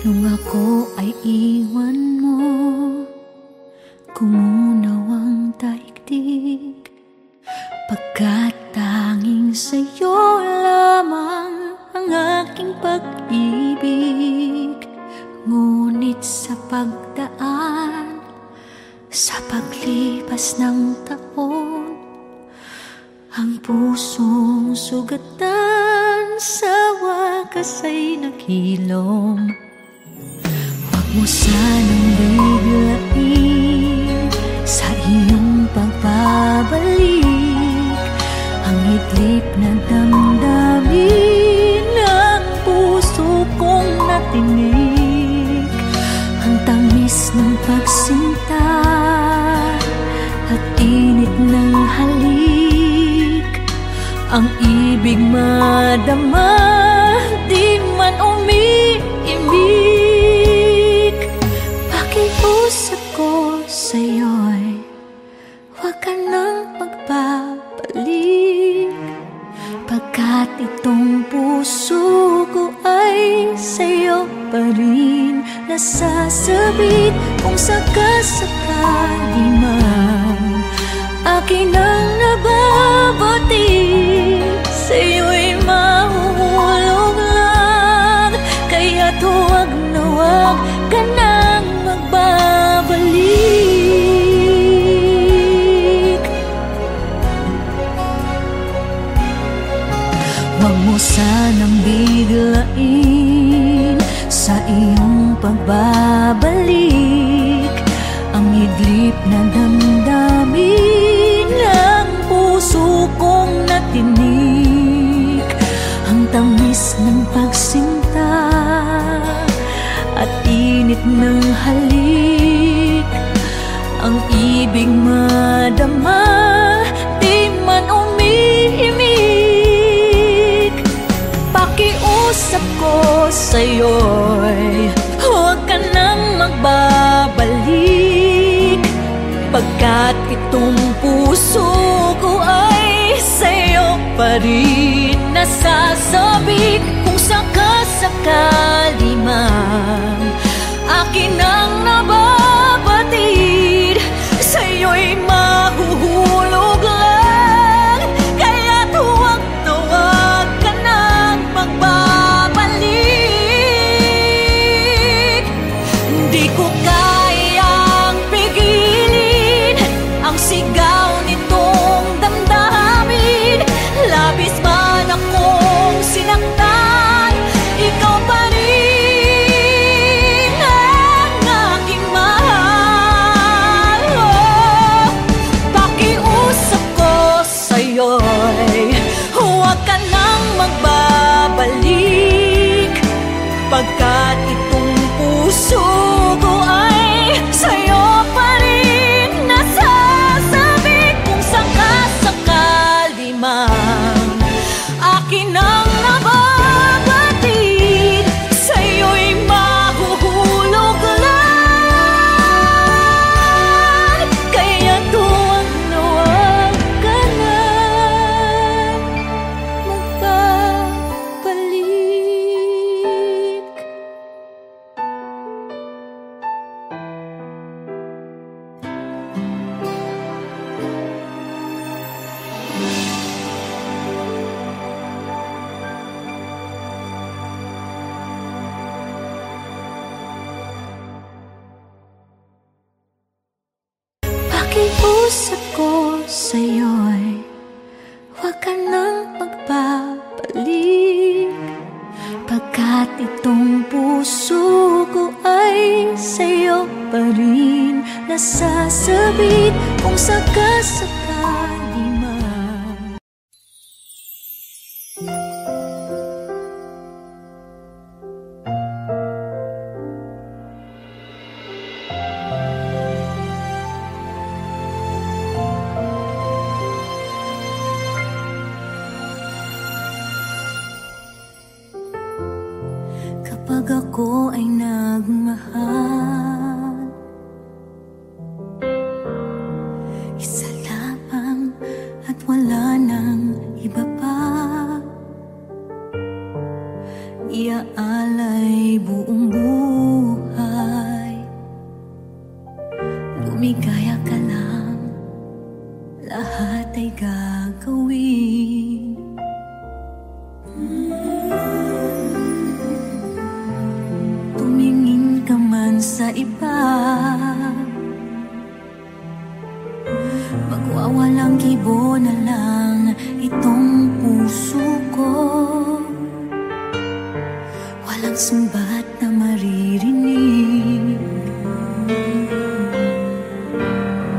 Nung ako ay iwan mo, gumunaw ang daigdig, pagkat tanging sa'yo lamang ang aking pag-ibig. Ngunit sa pagdaan, sa paglipas ng taon, ang pusong sugatan sa wakas ay naghilom. Huwag mo sanang biglain sa iyong pagbabalik ang idlip na damdamin ng puso kong natinig. Ang tamis ng pagsinta at init ng halik, ang ibig madama, di man umiimik. Pakiusap ko sa'yo'y huwag ka nang magbabalik, pagkat itong puso ko ay sa'yo pa rin nasasabit. Kung sakasakali man akin ang nababati, sa'yo'y mahuhulog lang. Kaya't huwag na huwag ka nang magbabalik. Huwag mo sanang biglain sa iyong pagbabalik ang idlip na damdamin ng puso kong natinig. Ang tamis ng pagsinta at init ng halik, ang ibig madama, di man umiimik. Pakiusap ko sa'yo'y huwag ka nang magbabalik, pagkat itong puso ko ay sa'yo pa rin nasasabik. Kung sakasakali man akin ang nababatid, sa'yo'y mahuhulog lang. Kaya't huwag na huwag ka nang magbabalik. Di ko kayang pigilin ang sigaw nitong damdamin. Labis man akong sinaktan, ikaw pa rin ang aking mahal. Pakiusap ko sa'yo'y huwag ka nang magbabalik, pagkat itong puso ko ay sa'yo pa rin nasasabik. Kung sakasakali man akin ang nababatid, sa'yo'y mahuhulog lang. Kaya't huwag na huwag ka nang magbabalik. Pakiusap ko sa'yo'y huwag ka nang magbabalik, pagkat itong puso ko ay sa'yo pa rin nasasabit. Kung sakasakali man kapag ako ay nagmahal, isa lamang at wala nang iba pa. Iaalay buong buhay sa iba. Magwawalang kibo na lang itong puso ko. Walang sumbat na maririnig.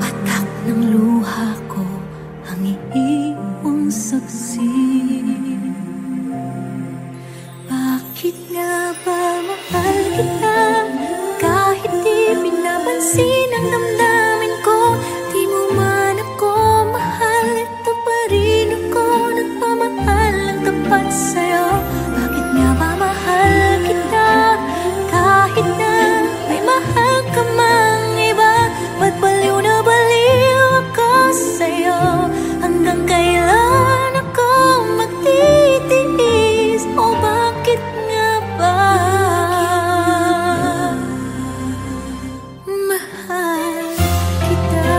Patak ng luha ko ang iiwang saksi. Bakit nga ba mahal kita? Kahit di pinapansin ang damdamin ko, di mo man ako mahal, ito pa rin ako nagmamahal ng tapat sa'yo. Bakit nga ba mahal kita? Kahit na may mahal ka mang iba, ba't baliw na baliw ako sa'yo? Hanggang kailan ako magtitiis? O bakit nga ba mahal kita?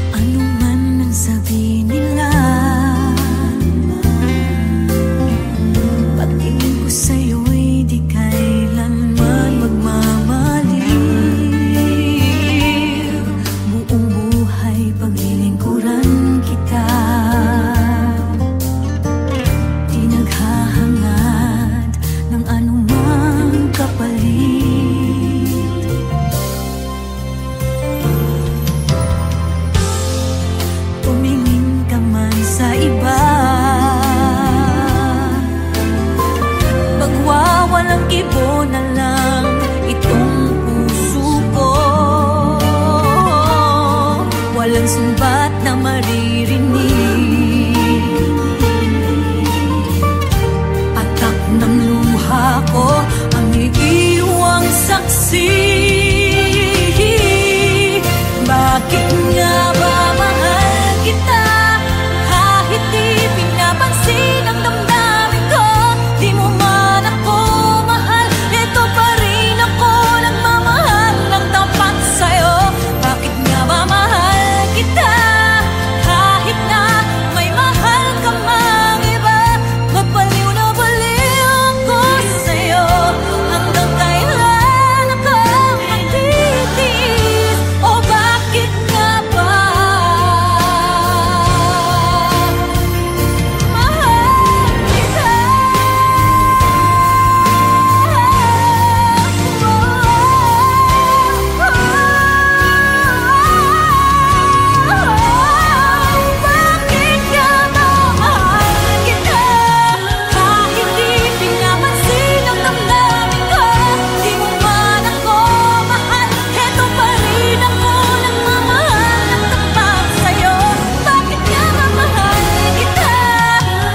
Ano man ang sabihin nila, pag-ibig ko sa'yo'y di kailanman magmamaliw. Buong buhay paglilingkuran kita, di naghahangad ng anumang kapalit. Tumingin ka man sa iba, magwawalang kibo na lang itong puso ko. Walang sumbat na maririnig. Patak ng luha ko ang iiwang saksi. Bakit nga ba mahal kita? Kahit di pinapansin ang damdamin ko, di mo man ako mahal, ito pa rin ako nagmamahal ng tapat sa'yo. Bakit nga ba mahal kita? Kahit na may mahal ka mang iba, magbaliw na baliw ako sa'yo. Hanggang kailan ako magtitiis? O bakit nga ba mahal kita? Bakit nga ba mahal kita? Kahit di pinapansin ang damdamin ko, di mo man ako mahal, eto pa rin ako nagmamahal ng tapat sa'yo. Bakit nga ba mahal kita?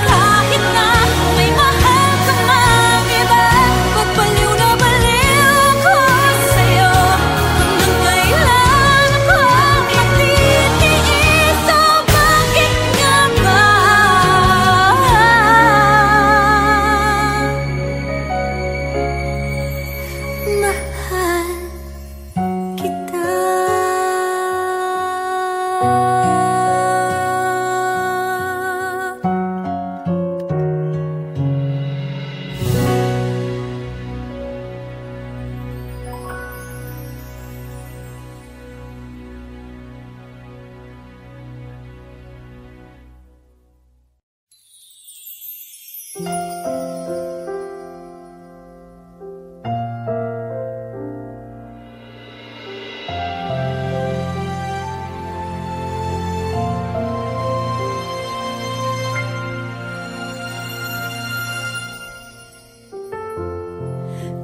Kahit na may mahal ka mang iba, magbaliw na baliw ako sa'yo. Hanggang kailan ako magtitiis? O bakit nga ba mahal kita?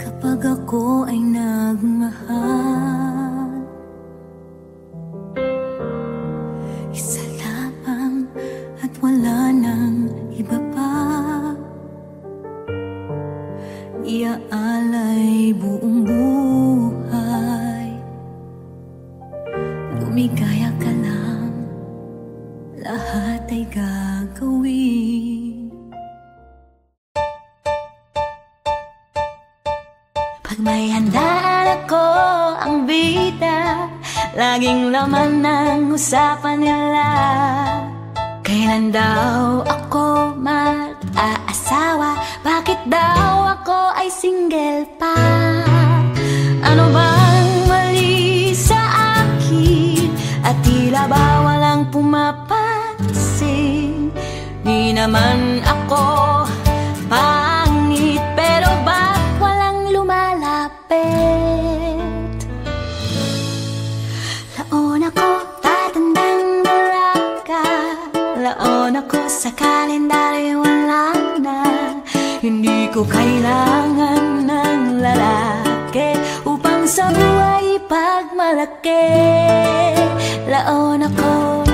Kapag ako ay nagmahal, isa lamang at wala nang iba pa. Iaalay buong buhay, lumigaya ka lang, lahat ay gagawin. Pag may handaan ako, ang bida laging laman ng usapan nila. Kailan daw ako mag-aasawa? Bakit daw ako ay single pa? Ano bang mali sa akin? At tila ba walang pumapansin? Di naman ako pangit, pero ba't walang lumalapit? Laon ako, tatandang dalaga. Laon ako sa kalendaryo, wala na. Hindi ko kailangan ng lalaki upang sa buhay pagmalaki. Laon ako,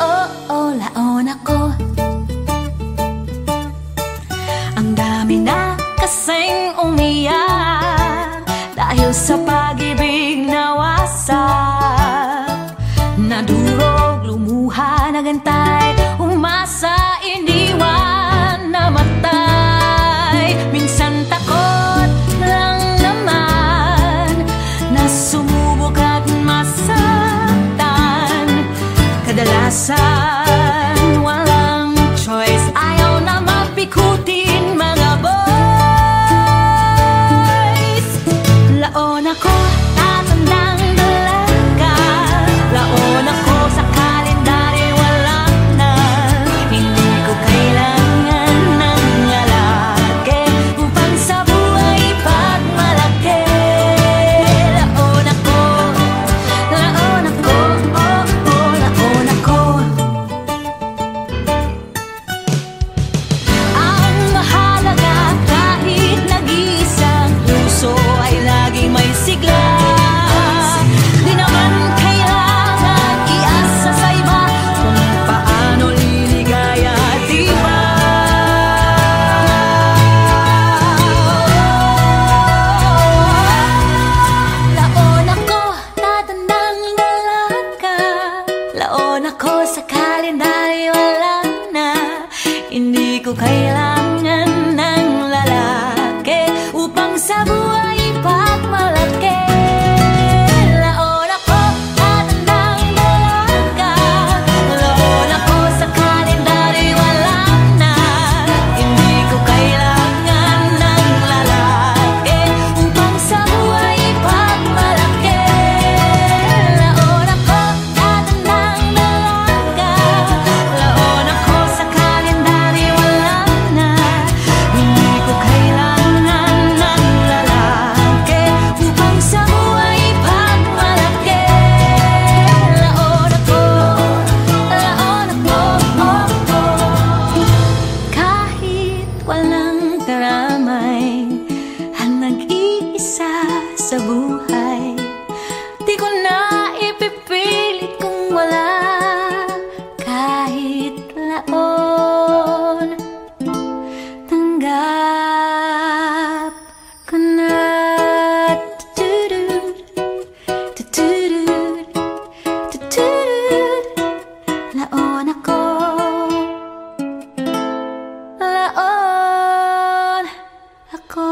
oh, oh, laon ako. Ang dami na kasing umiyak dahil sa pag-ibig na wasak. Nadurog, lumuha, nagantay, umasa, iniwan, namatay. Minsan takot lang naman na sumubok at masaktan. Kadalasan walang choice, ayaw na mapikutin mga boys. Laon ako, tatandang dalaga. Laon ako sa kalendaryo, wala na. Hindi ko kailangan ng lalaki upang sa buhay pagmalaki. Laon ako, oh, oh, laon ako. Ang mahalaga, kahit nag-iisang puso ay laging may sigla. Di naman kailangan iasa sa iba kung paano liligaya, di ba? Laon ako, tatandang dalaga. Laon ako sa kalendaryo, wala na. Hindi ko kailangan ng lalaki upang sa buhay pagmalaki. Laon ako, tatandang dalaga. Laon ako sa kalendaryo, wala na. Hindi ko kailangan ng lalaki upang sa buhay pagmalaki. Laon ako, tatandang dalaga. Laon ako sa kalendaryo, wala na. Hindi ko kailangan ng lalaki upang sa buhay pagmalaki. Laon ako, oh, oh. Kahit walang karamay, ang nag-iisa sa buhay, di ko na ipipilit kung wala. Kahit laon, tanggap ko na. Tutudud, tutudud, tutudud. Laon ako, laon ako.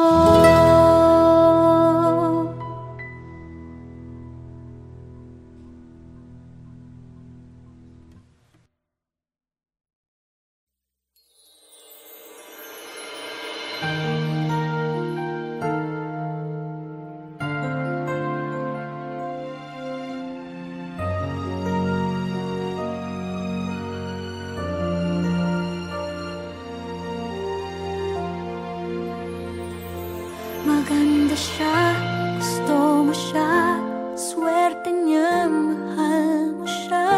Maganda siya, gusto mo siya, swerte niya, mahal mo siya.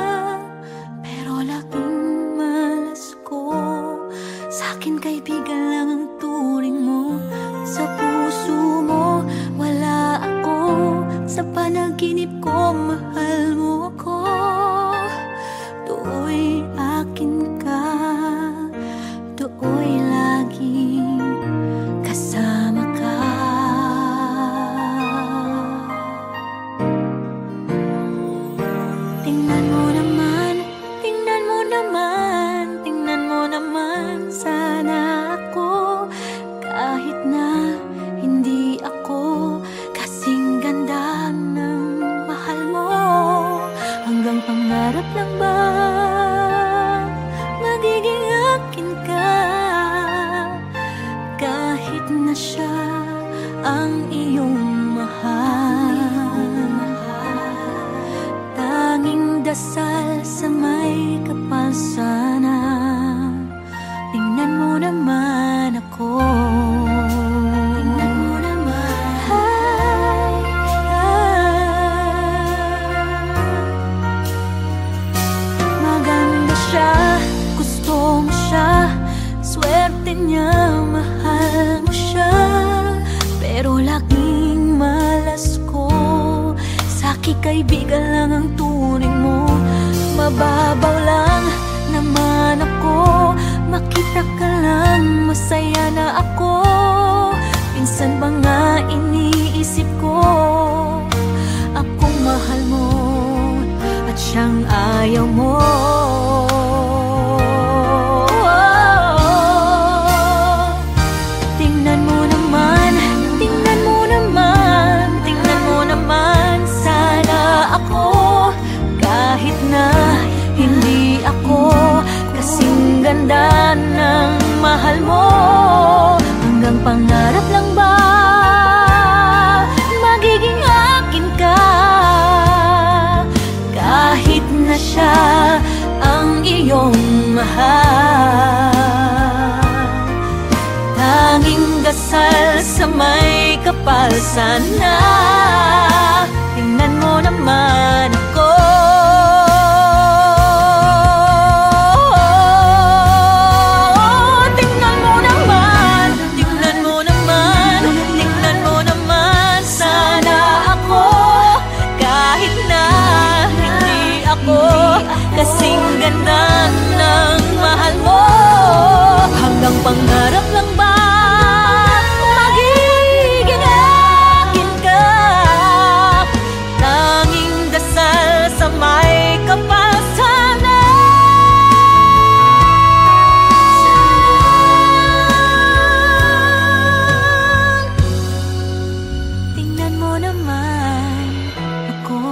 Pero laking malas ko, sa'kin kaibigan lang ang turing mo. Sa puso mo, wala ako. Sa panaginip ko, mahal mo ako. Do'y akin ka, do'y laging kasama ka. Tingnan mo naman, tingnan mo naman, tingnan mo naman sana ako. Kahit na hindi ako kasing ganda ng ang iyong mahal. Tanging dasal sa may kapal sana. Tingnan mo naman ako. Tingnan mo naman. Maganda siya, gusto mo siya, swerte niya, mahal mo siya. Pero laging malas ko, sa'ki kaibigan lang ang turing mo. Mababaw lang naman ako, makita ka lang masaya na ako. Minsan ba nga iniisip ko, akong mahal mo at siyang ayaw mo. Tingnan mo naman, tingnan mo naman, tingnan mo naman sana ako. Kahit na hindi ako kasing ganda ng mahal mo, hanggang pangarap lang ba magiging akin ka? Kahit na siya ang iyong mahal, tanging dasal sa may kapal sana. Tingnan mo naman ako. Kasing ganda ng mahal mo, hanggang pangarap lang ba magiging akin ka? Tanging dasal sa may kapal sana. Tingnan mo naman ako.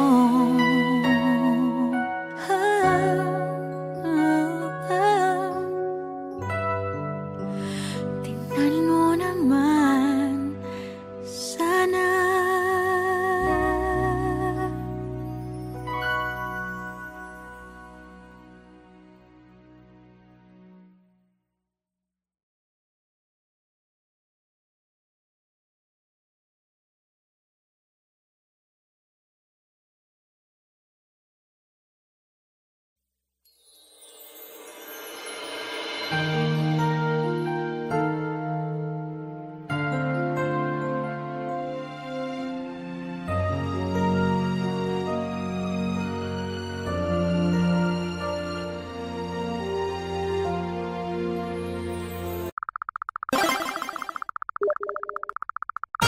Tingnan mo naman sana.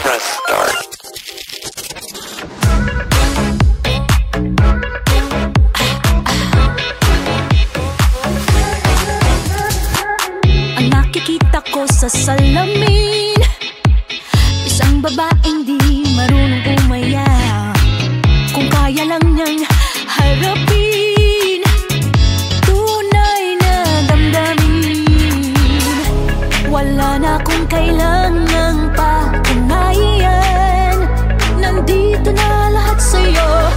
Press start. Ang nakikita ko sa salamin, isang babaeng di marunong umaya. Kung kaya lang niyang harapin, tunay na damdamin. Wala na akong kailangang patunayan, nandito na lahat sa'yo,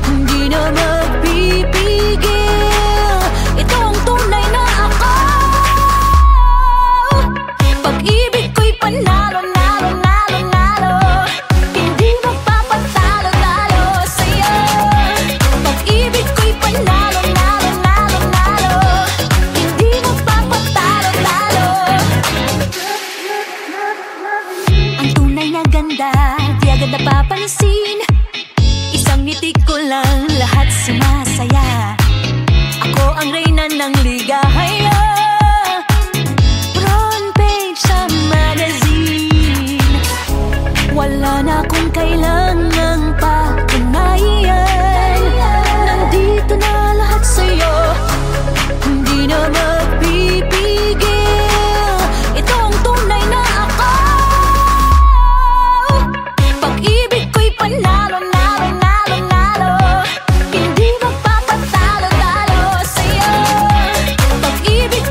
hindi na magpipigil. Ito ang tunay na ako. Pag-ibig ko'y panalo, nalo, nalo, nalo, hindi magpapatalo, talo sa'yo. Pag-ibig ko'y panalo, nalo, nalo, nalo, hindi magpapatalo, talo. Ang tunay na ganda, di agad napapansin. Isang ngiti ko lang, lahat sumasaya. Ako ang reyna ng ligaya, front page sa magazine. Wala na akong kailangang patunayan, nandito na lahat sa'yo, hindi na magpipigil. Ito ang tunay na ako. Pag-ibig ko'y panalo, nalo, nalo, nalo, hindi magpapatalo, talo sa'yo. Pag-ibig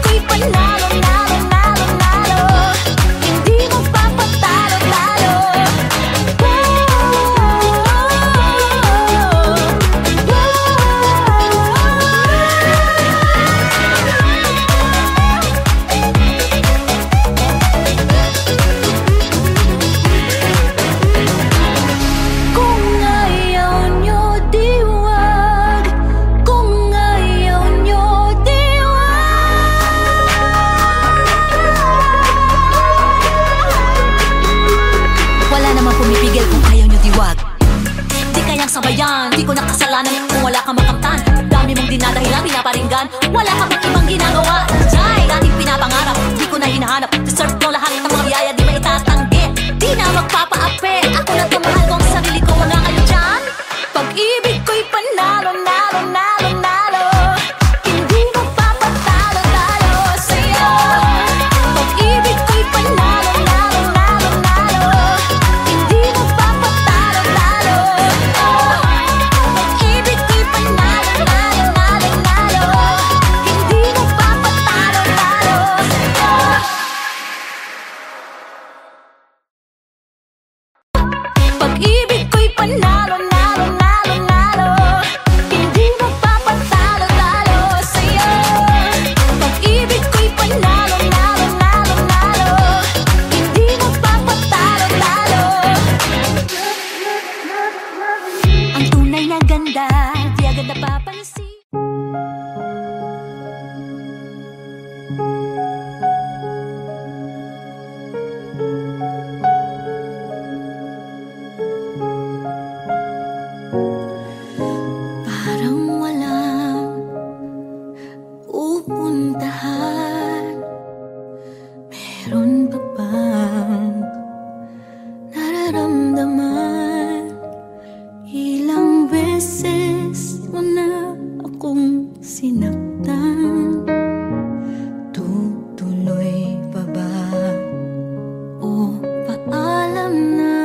ng sabayan. Di ko nakasalanan kung wala kang makamtan. Dami mong dinadahilan, pinaparinggan. Wala ka bang ibang ginagawa? Jai, ating pinapangarap, di ko na hinahanap. Deserve ko lahat ng mga biyaya, di maitatanggi. Di na magpapaapi, ako na tumahal ko ang sarili ko. Wala kayo dyan. Pag-ibig ko'y panalo, nalo, nalo, nalo. Hindi magpapatalo, talo sa'yo. Pag-ibig ko'y panalo, nalo, nalo, nalo. Hindi magpapatalo, talo. Pag-ibig ko'y panalo, nalo, nalo, nalo. Hindi magpapatalo, talo sa'yo. Pag-ibig ko'y panalo, nalo, nalo, nalo. Hindi magpapatalo, talo sa'yo. Pag-ibig ko'y panalo, nalo, nalo, nalo. Hindi magpapatalo, talo. Ang tunay na ganda, di agad napapansin. Parang walang pupuntahan. Meron pa bang nararamdaman? Ilang beses mo na akong sinaktan. Tutuloy pa ba o paalam na?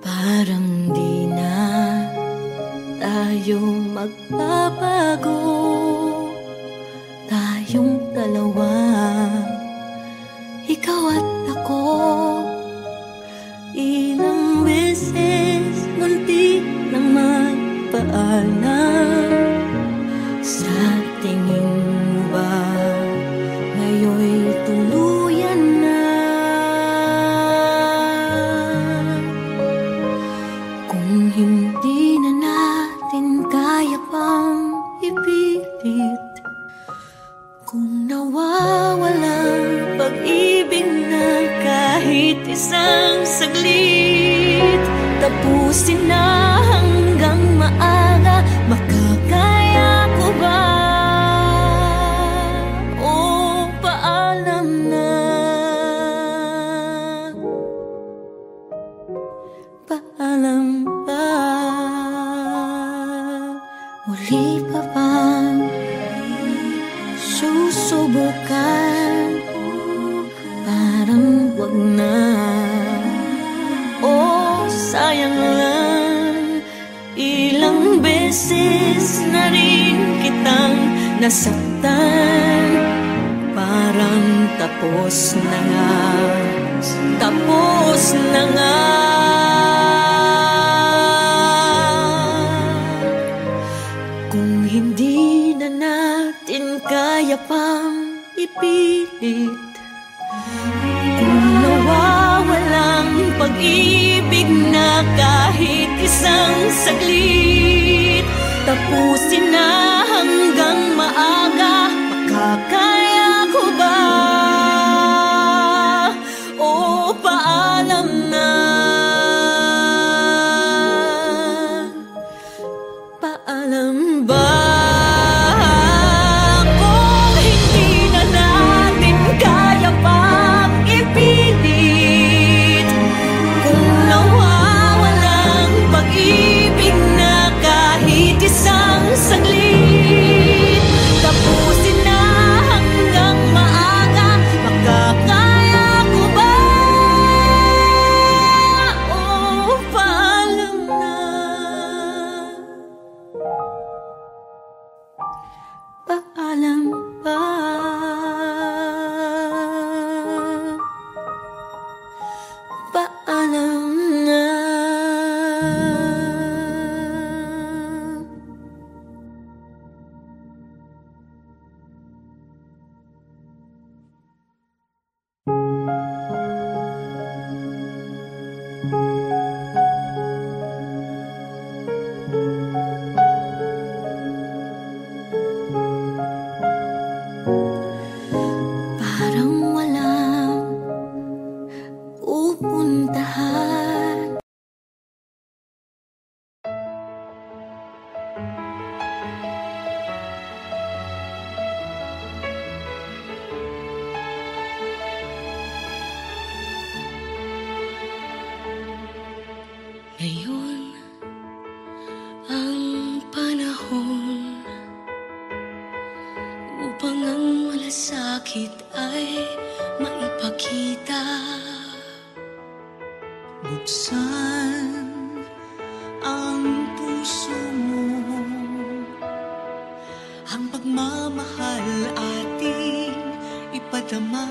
Parang di na tayo magbabago. Tayong dalawa, ikaw at ako. Ilang beses muntik nang magpaalam. Sa tingin mo ba ngayon'y tuluyan na? Kung hindi na natin kaya pang ipilit, kung nawawalang pag-ibig na kahit isang saglit, tapusin na hanggang maaga, makakaya ko ba? O paalam na? Paalam ba? Muli pa bang susubukan? Parang wag na. Oh, sayang lang. Ilang beses na rin kitang nasaktan. Parang tapos na nga. Tapos na nga. Kung hindi na natin kaya pang ipilit, kung nawawalang pag-ibig na kahit isang saglit, tapusin na hanggang maaga, makakaya ko ba? O paalam na? Paalam ba? Kung hindi na natin kaya pang ipilit, kung nawawalang pag-ibig na kahit isang saglit, tapusin na hanggang maaga, makakaya ko ba? O paalam na? Paalam ba? Paalam na? Parang walang pupuntahan. Ngayon ang panahon upang ang malasakit ay maipakita. Buksan ang puso mo, ang pagmamahal ating ipadama.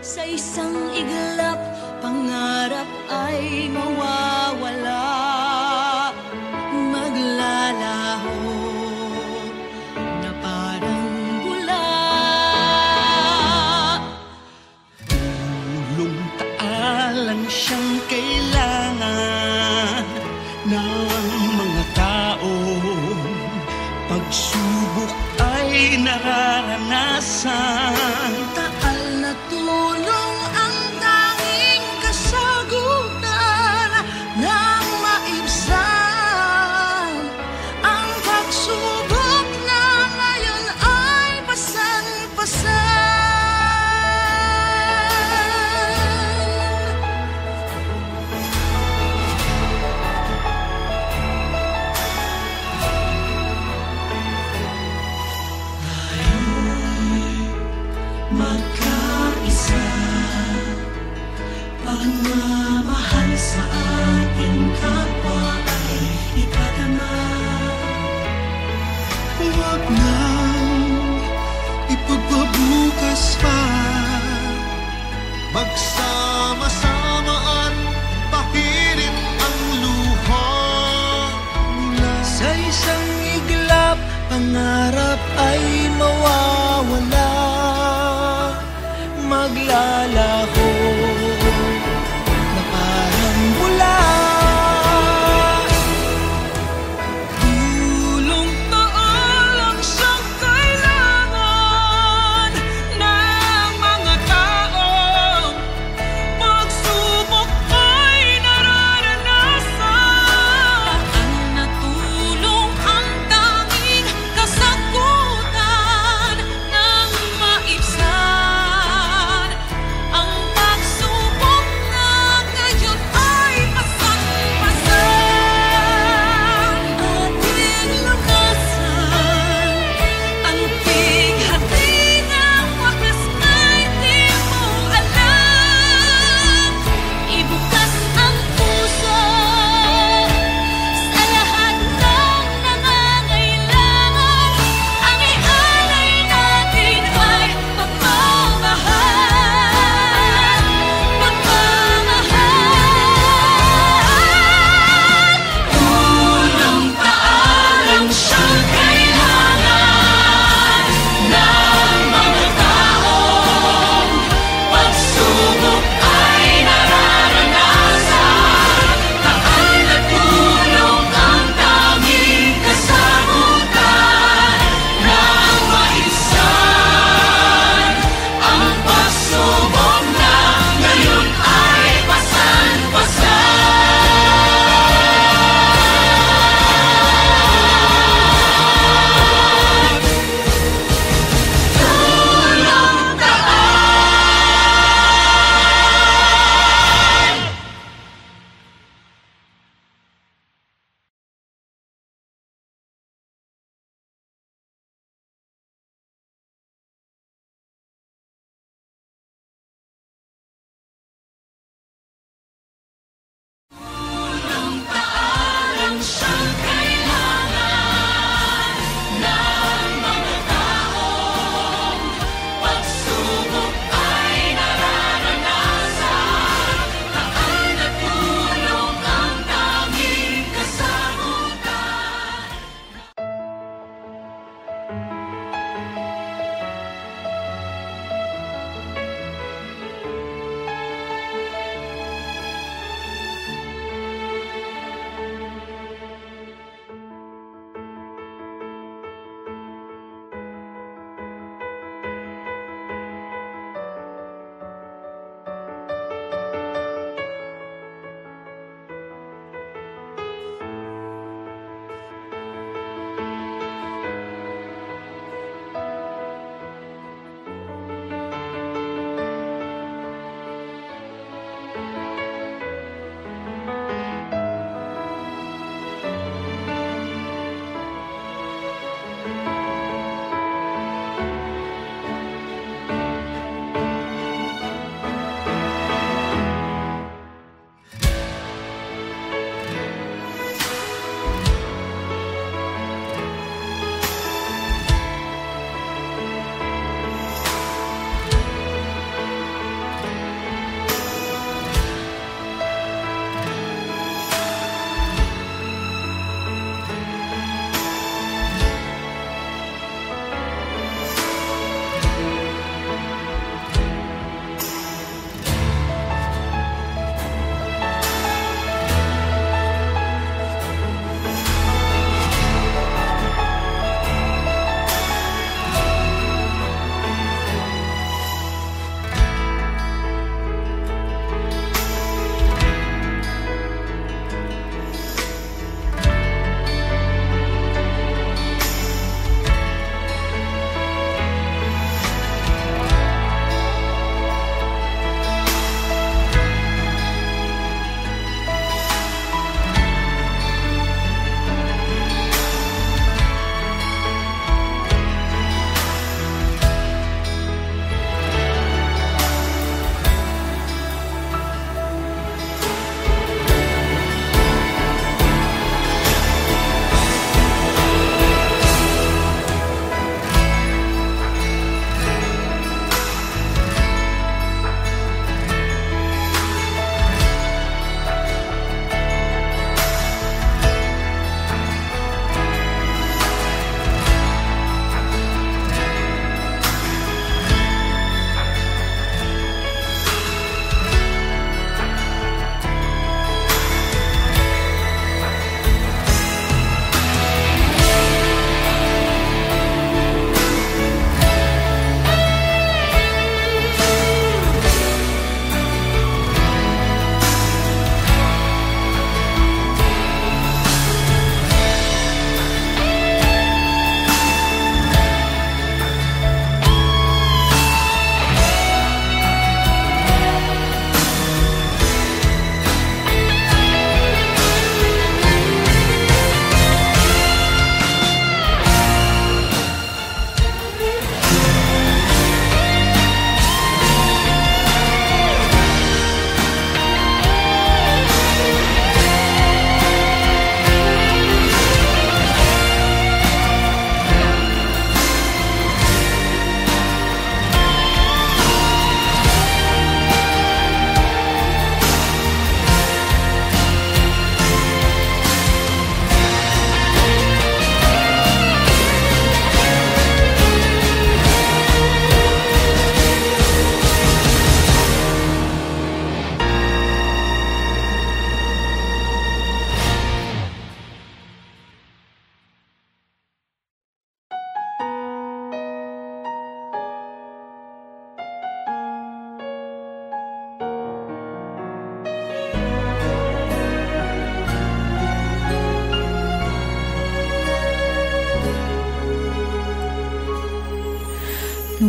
Sa isang iglap, pangarap ay mawawala, maglalaho na parang bula. Tulong taalang siyang kailangan ng mga tao. Pagsubok ay nararanasan. Taal na tulong ang tanging kasagutan ng maibsan. Ang pagsubok na ngayon ay pasan-pasan. Magkaisa, pagmamahal sa ating kapwa ay ipadama. Huwag nang ipagpabukas pa, magsama-sama at pahirin ang luha. Sa isang iglap, pangarap ay mawawala, maglalaho na parang bula. Tulong taalang sa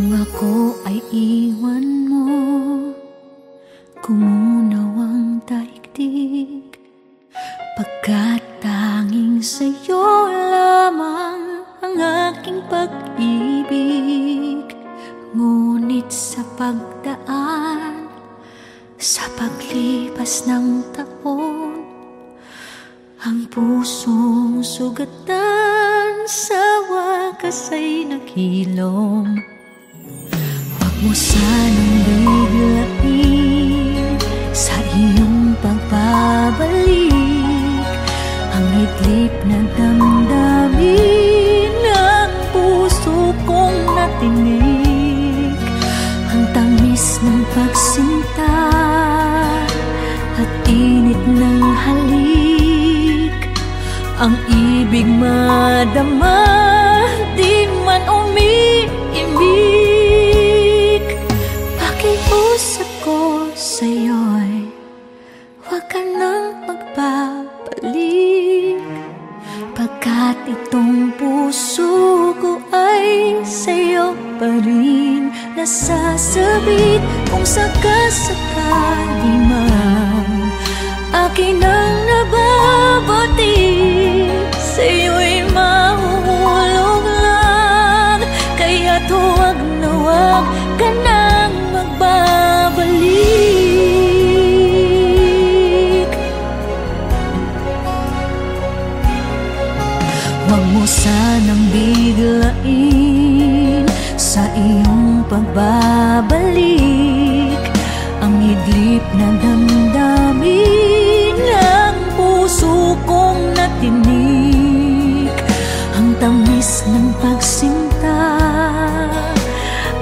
Kung ako ay iwan mo, kumunaw ang daigdig, pagkat tanging sa'yo lamang ang aking pag-ibig. Ngunit sa pagdaan, sa paglipas ng taon, ang pusong sugatan sa wakas ay naghilom. Huwag mo sanang biglain sa iyong pagbabalik ang iglip na damdamin ng puso kong natinig. Ang tamis ng pagsinta at init ng halik, ang ibig madama, di man umiimik. Pakiusap ko sa'yo'y huwag ka nang magbabalik, pagkat itong puso ko ay sa'yo pa rin nasasabit. Kung sakasakali man akin ang nababatid, sa'yo'y mahuhulog lang. Kaya't huwag na huwag ka nang magbabalik. Huwag mo sanang biglain sa iyong pagbabalik ang idlip na damdamin ng puso kong natinig. Ang tamis ng pagsinta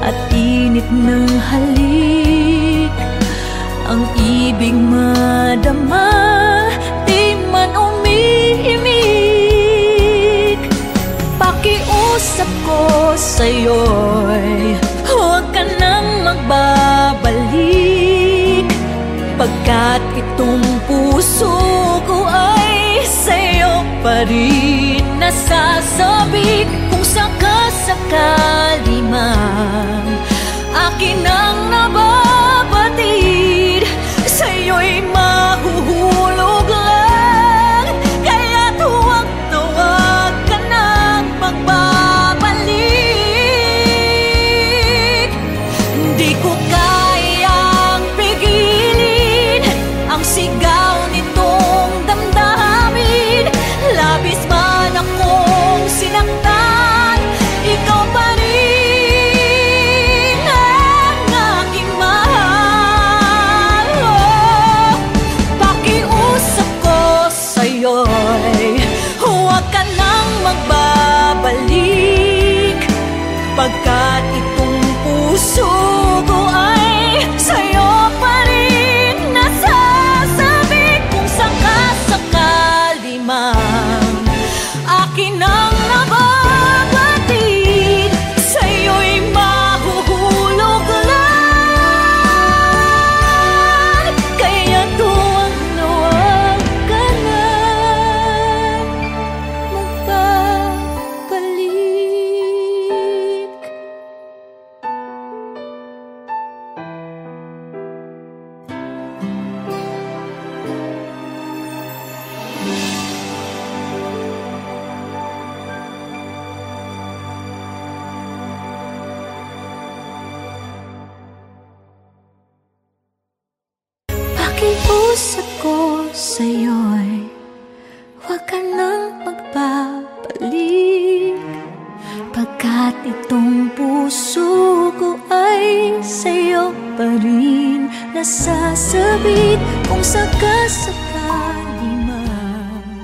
at init ng halik, ang ibig madama, di man umiimik. Pakiusap ko sa'yo'y huwag ka nang magbabalik, pagkat itong puso ko ay sa'yo pa rin nasasabik. Kung sakasakali man akin ang nababatid, sa'yo'y mahuhulog lang. Kaya't huwag na huwag ka nang magbabalik. Di ko kayang pigilin ang sigaw nitong damdamin. Labis man akong sinaktan, ikaw pa rin ang aking mahal. Oh, pakiusap ko sa'yo'y huwag ka nang magbabalik, pagkat itong puso ko ay sa'yo pa rin nasasabik. Kung sakasakali man akin ang nababatid, sa'yo'y mahuhulog lang. Kaya't huwag na huwag ka nang magbabalik. Pakiusap ko sa'yo'y huwag ka nang magbabalik, pagkat itong puso ko ay sa'yo pa rin nasasabit. Kung sakasakali